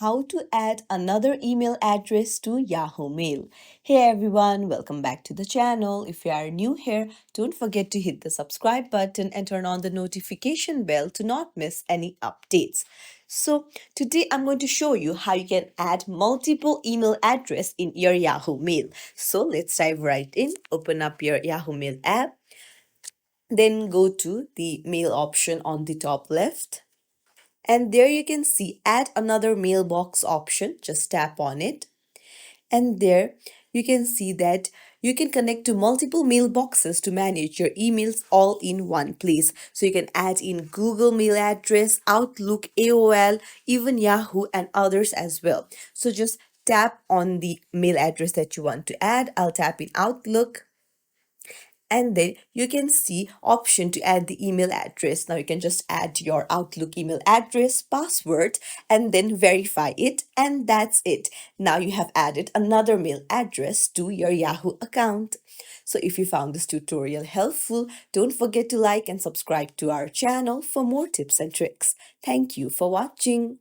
How to add another email address to Yahoo Mail. Hey everyone, welcome back to the channel. If you are new here, don't forget to hit the subscribe button and turn on the notification bell to not miss any updates. So today I'm going to show you how you can add multiple email address in your Yahoo Mail. So let's dive right in. Open up your Yahoo Mail app, then go to the mail option on the top left. And there you can see add another mailbox option. Just tap on it. And there you can see that you can connect to multiple mailboxes to manage your emails all in one place. So you can add in Google Mail address, Outlook, AOL, even Yahoo and others as well. So just tap on the mail address that you want to add. I'll tap in Outlook, and then you can see option to add the email address. Now you can just add your Outlook email address, password, and then verify it, and that's it. Now you have added another mail address to your Yahoo account. So if you found this tutorial helpful, don't forget to like and subscribe to our channel for more tips and tricks. Thank you for watching.